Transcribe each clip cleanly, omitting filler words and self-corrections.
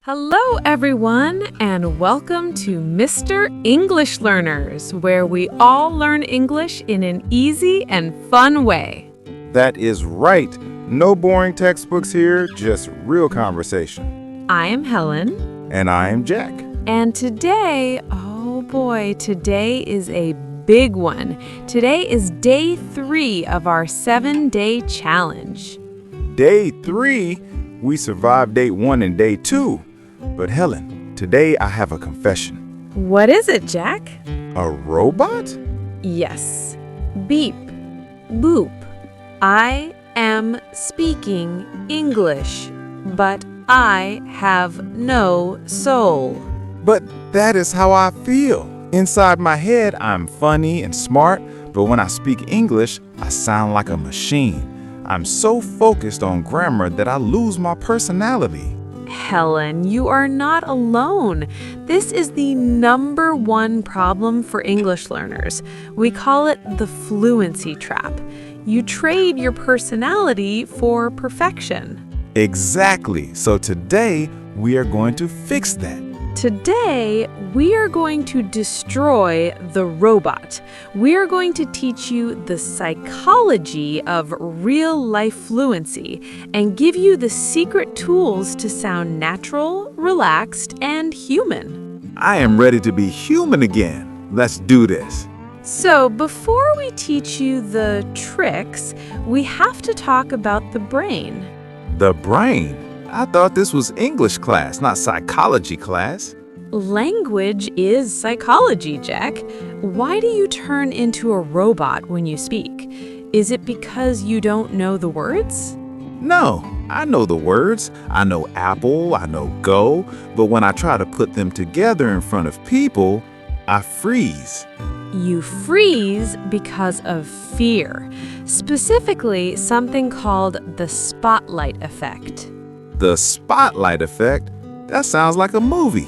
Hello, everyone, and welcome to Mr. English Learners, where we all learn English in an easy and fun way. That is right. No boring textbooks here, just real conversation. I am Helen. And I am Jack. And today, oh boy, today is a big one. Today is day 3 of our 7-day challenge. Day 3? We survived day 1 and day 2. But Helen, today I have a confession. What is it, Jack? A robot? Yes. Beep. Boop. I am speaking English, but I have no soul. But that is how I feel. Inside my head, I'm funny and smart, but when I speak English, I sound like a machine. I'm so focused on grammar that I lose my personality. Helen, you are not alone. This is the #1 problem for English learners. We call it the fluency trap. You trade your personality for perfection. Exactly. So today, we are going to fix that. Today, we are going to destroy the robot. We are going to teach you the psychology of real-life fluency and give you the secret tools to sound natural, relaxed, and human. I am ready to be human again. Let's do this. So, before we teach you the tricks, we have to talk about the brain. The brain? I thought this was English class, not psychology class. Language is psychology, Jack. Why do you turn into a robot when you speak? Is it because you don't know the words? No, I know the words. I know apple, I know go, but when I try to put them together in front of people, I freeze. You freeze because of fear, specifically something called the spotlight effect. The spotlight effect? That sounds like a movie.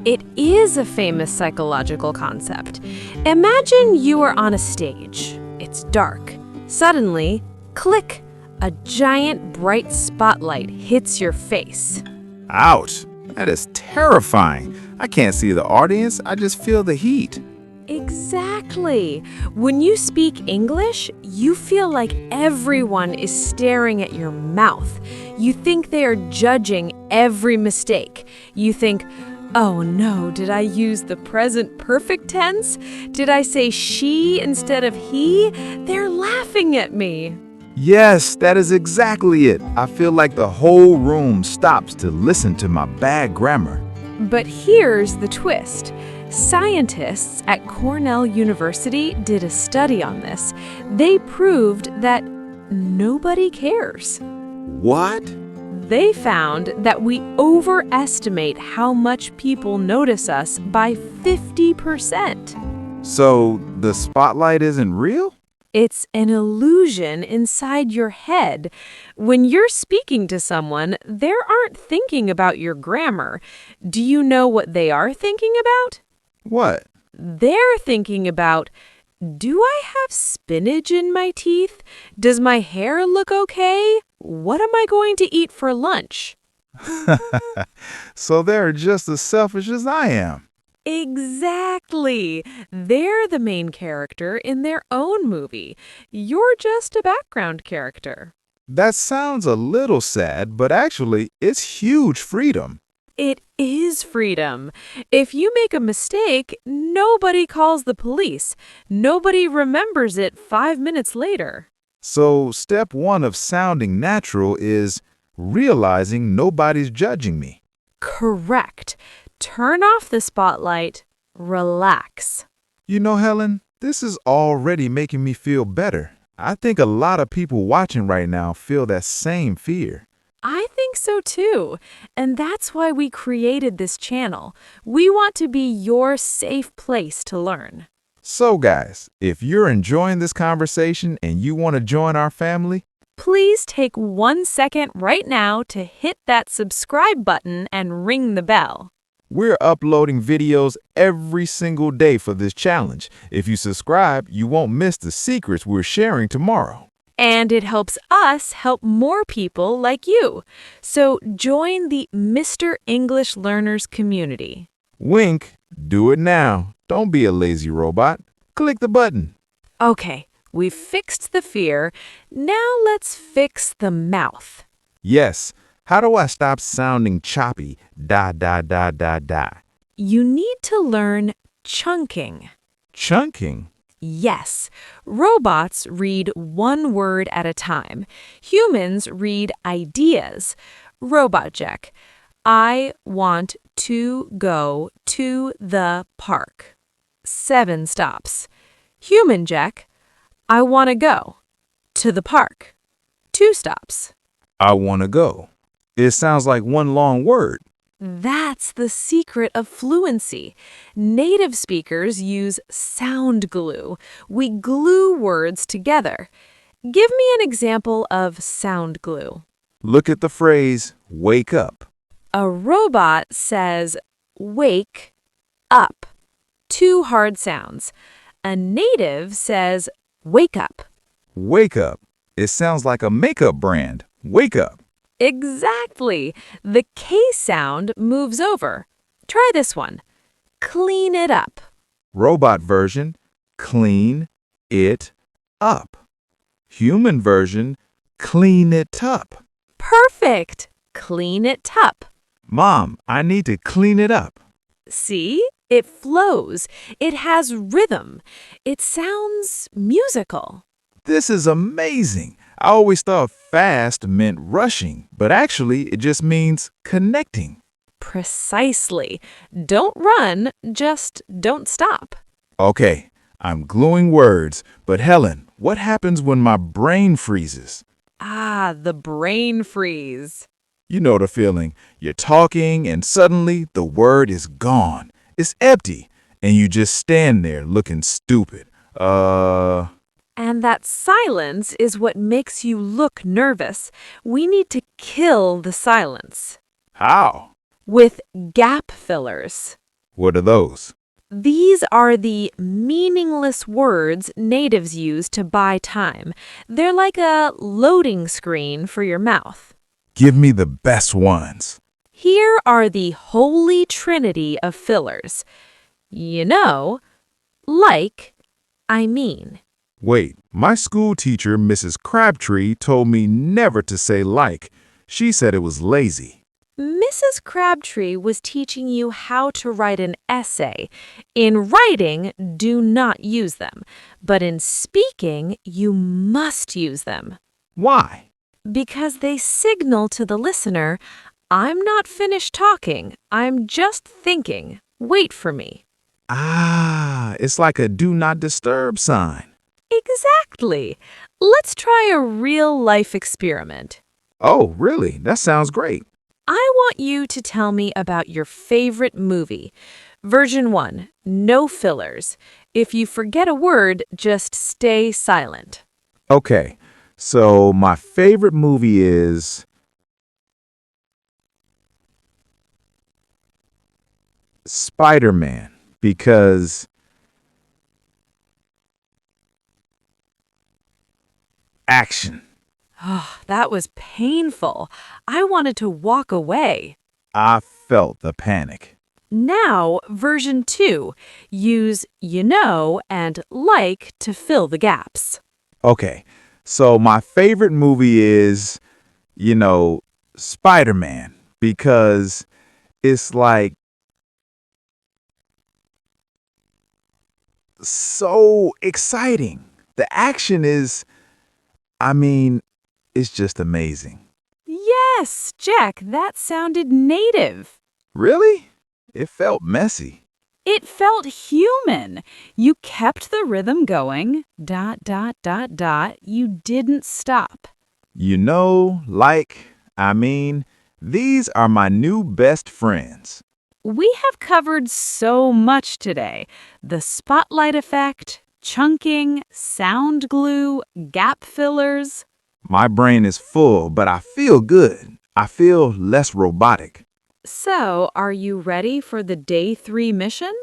It is a famous psychological concept. Imagine you are on a stage. It's dark. Suddenly, click, a giant bright spotlight hits your face. Ouch! That is terrifying. I can't see the audience, I just feel the heat. Exactly. When you speak English, you feel like everyone is staring at your mouth. You think they are judging every mistake. You think, oh no, did I use the present perfect tense? Did I say she instead of he? They're laughing at me. Yes, that is exactly it. I feel like the whole room stops to listen to my bad grammar. But here's the twist. Scientists at Cornell University did a study on this. They proved that nobody cares. What? They found that we overestimate how much people notice us by 50%. So the spotlight isn't real? It's an illusion inside your head. When you're speaking to someone, they aren't thinking about your grammar. Do you know what they are thinking about? What? They're thinking about, do I have spinach in my teeth? Does my hair look okay? What am I going to eat for lunch? So they're just as selfish as I am. Exactly. They're the main character in their own movie. You're just a background character. That sounds a little sad, but actually, it's huge freedom. It is freedom. If you make a mistake, nobody calls the police. Nobody remembers it 5 minutes later. So step 1 of sounding natural is realizing nobody's judging me. Correct. Turn off the spotlight. Relax. You know, Helen, this is already making me feel better. I think a lot of people watching right now feel that same fear. I think so too. And that's why we created this channel. We want to be your safe place to learn. So guys, if you're enjoying this conversation and you want to join our family, please take 1 second right now to hit that subscribe button and ring the bell. We're uploading videos every single day for this challenge. If you subscribe, you won't miss the secrets we're sharing tomorrow. And it helps us help more people like you. So join the Mr. English Learners community. Wink, do it now. Don't be a lazy robot. Click the button. Okay, we've fixed the fear. Now let's fix the mouth. Yes, how do I stop sounding choppy? Da, da, da, da, da. You need to learn chunking. Chunking? Yes, robots read one word at a time. Humans read ideas. Robot Jeck, I want to go to the park. 7 stops. Human Jeck, I want to go to the park. 2 stops. I want to go. It sounds like one long word. That's the secret of fluency. Native speakers use sound glue. We glue words together. Give me an example of sound glue. Look at the phrase, wake up. A robot says, wake up. 2 hard sounds. A native says, wake up. Wake up. It sounds like a makeup brand. Wake up. Exactly. The K sound moves over. Try this one. Clean it up. Robot version, clean it up. Human version, clean it up. Perfect. Clean it up. Mom, I need to clean it up. See? It flows. It has rhythm. It sounds musical. This is amazing. I always thought fast meant rushing, but actually it just means connecting. Precisely. Don't run, just don't stop. Okay, I'm gluing words, but Helen, what happens when my brain freezes? Ah, the brain freeze. You know the feeling. You're talking and suddenly the word is gone. It's empty, and you just stand there looking stupid. And that silence is what makes you look nervous. We need to kill the silence. How? With gap fillers. What are those? These are the meaningless words natives use to buy time. They're like a loading screen for your mouth. Give me the best ones. Here are the holy trinity of fillers. You know, like, I mean. Wait, my school teacher, Mrs. Crabtree, told me never to say like. She said it was lazy. Mrs. Crabtree was teaching you how to write an essay. In writing, do not use them. But in speaking, you must use them. Why? Because they signal to the listener, I'm not finished talking. I'm just thinking. Wait for me. Ah, it's like a do not disturb sign. Exactly. Let's try a real-life experiment. Oh, really? That sounds great. I want you to tell me about your favorite movie. Version 1, no fillers. If you forget a word, just stay silent. Okay, so my favorite movie is Spider-Man because action. Oh, that was painful. I wanted to walk away. I felt the panic. Now, version 2. Use you know and like to fill the gaps. Okay, so my favorite movie is, Spider-Man because it's like so exciting. The action is, it's just amazing. Yes, Jack, that sounded native. Really? It felt messy. It felt human. You kept the rhythm going. ... You didn't stop. These are my new best friends. We have covered so much today. The spotlight effect, chunking, sound glue, gap fillers. My brain is full, but I feel good. I feel less robotic. So, are you ready for the Day 3 mission?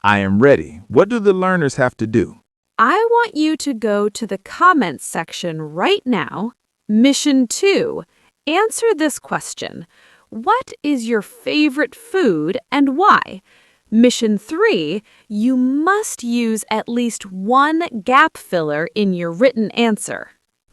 I am ready. What do the learners have to do? I want you to go to the comments section right now. Mission 2. Answer this question. What is your favorite food and why? Mission 3. You must use at least one gap filler in your written answer.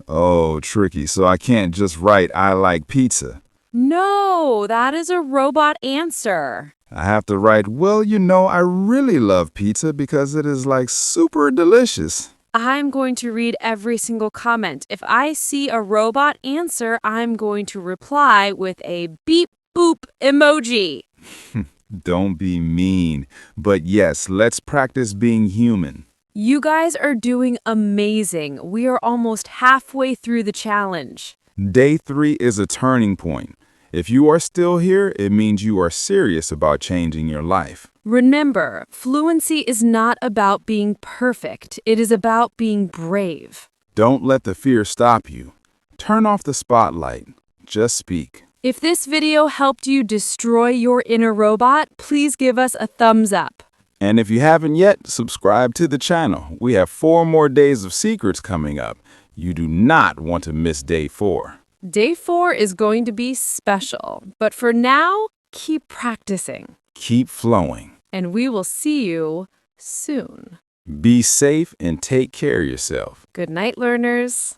Oh, tricky. So I can't just write I like pizza. No, that is a robot answer. I have to write, well, I really love pizza because it is like super delicious. I'm going to read every single comment. If I see a robot answer, I'm going to reply with a beep boop emoji. Don't be mean. But yes, let's practice being human. You guys are doing amazing. We are almost halfway through the challenge. Day 3 is a turning point. If you are still here, it means you are serious about changing your life. Remember, fluency is not about being perfect. It is about being brave. Don't let the fear stop you. Turn off the spotlight. Just speak. If this video helped you destroy your inner robot, please give us a thumbs up. And if you haven't yet, subscribe to the channel. We have 4 more days of secrets coming up. You do not want to miss day 4. Day 4 is going to be special, but for now, keep practicing. Keep flowing. And we will see you soon. Be safe and take care of yourself. Good night, learners.